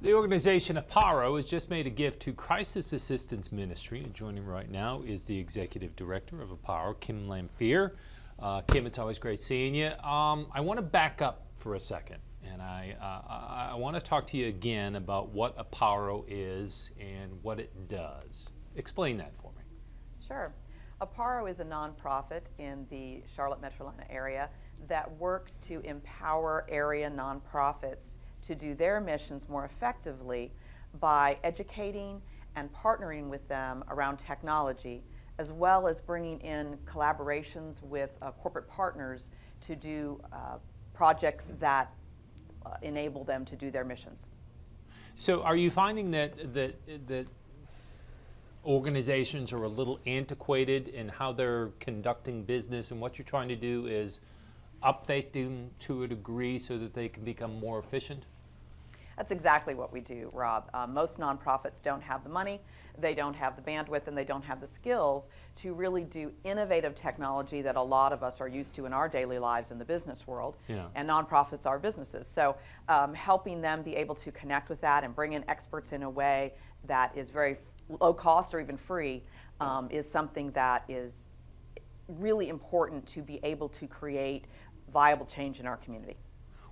The organization Apparo has just made a gift to Crisis Assistance Ministry, and joining me right now is the Executive Director of Apparo, Kim Lamphere. Kim, it's always great seeing you. I want to back up for a second, and I want to talk to you again about what Apparo is and what it does. Explain that for me. Sure. Apparo is a nonprofit in the Charlotte Metropolitan area that works to empower area nonprofits to do their missions more effectively by educating and partnering with them around technology, as well as bringing in collaborations with corporate partners to do projects that enable them to do their missions. So are you finding that organizations are a little antiquated in how they're conducting business, and what you're trying to do is update them to a degree so that they can become more efficient? That's exactly what we do, Rob. Most nonprofits don't have the money, they don't have the bandwidth, and they don't have the skills to really do innovative technology that a lot of us are used to in our daily lives in the business world. Yeah. And nonprofits are businesses. So helping them be able to connect with that and bring in experts in a way that is very low cost or even free is something that is really important to be able to create viable change in our community.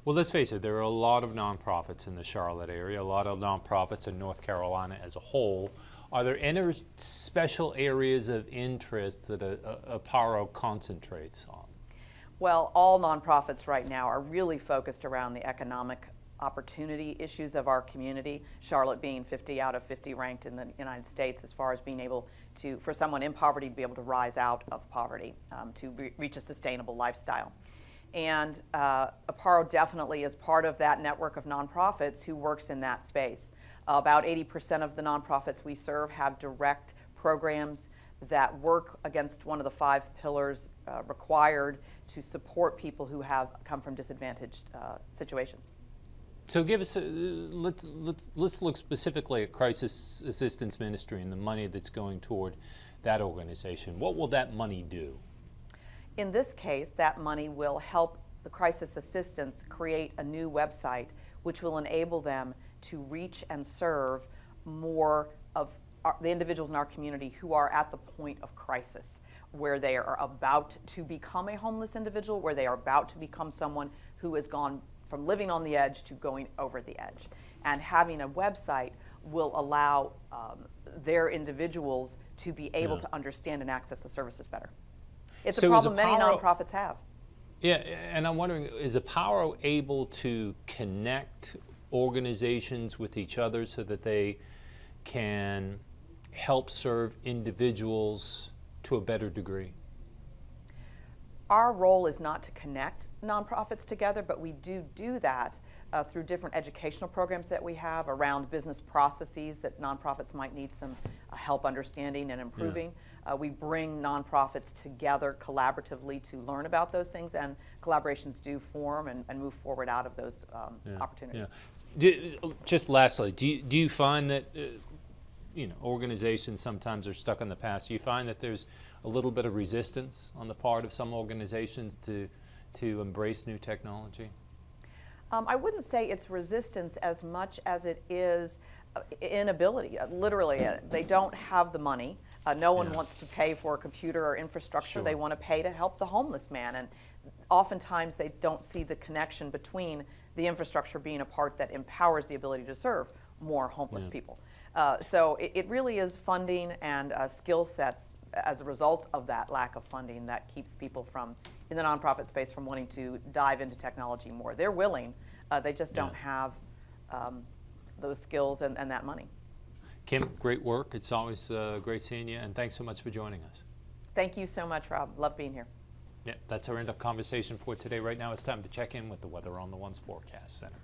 Well, let's face it, there are a lot of nonprofits in the Charlotte area, a lot of nonprofits in North Carolina as a whole. Are there any special areas of interest that Apparo concentrates on? Well, all nonprofits right now are really focused around the economic opportunity issues of our community, Charlotte being 50 out of 50 ranked in the United States as far as being able to, for someone in poverty, to be able to rise out of poverty, to reach a sustainable lifestyle. And Apparo definitely is part of that network of nonprofits who works in that space. About 80% of the nonprofits we serve have direct programs that work against one of the 5 pillars required to support people who have come from disadvantaged situations. So give us let's look specifically at Crisis Assistance Ministry and the money that's going toward that organization. What will that money do? In this case, that money will help the Crisis Assistance create a new website which will enable them to reach and serve more of the individuals in our community who are at the point of crisis, where they are about to become a homeless individual, where they are about to become someone who has gone from living on the edge to going over the edge. And having a website will allow their individuals to be able to understand and access the services better. It's a problem many nonprofits have. Yeah, and I'm wondering, is Apparo able to connect organizations with each other so that they can help serve individuals to a better degree? Our role is not to connect nonprofits together, but we do that through different educational programs that we have around business processes that nonprofits might need some help understanding and improving. Yeah. We bring nonprofits together collaboratively to learn about those things, and collaborations do form and move forward out of those opportunities. Yeah. Just lastly, do you find that organizations sometimes are stuck in the past? Do you find that there's a little bit of resistance on the part of some organizations to embrace new technology? I wouldn't say it's resistance as much as it is inability. Literally, they don't have the money. No one wants to pay for a computer or infrastructure. Sure. They want to pay to help the homeless man, and oftentimes they don't see the connection between the infrastructure being a part that empowers the ability to serve more homeless people. So it really is funding and skill sets as a result of that lack of funding that keeps people in the nonprofit space from wanting to dive into technology more. They're willing, they just don't have those skills and that money. Kim, great work. It's always great seeing you, and thanks so much for joining us. Thank you so much, Rob. Love being here. Yeah, that's our end-up conversation for today. Right now it's time to check in with the Weather on the One's Forecast Center.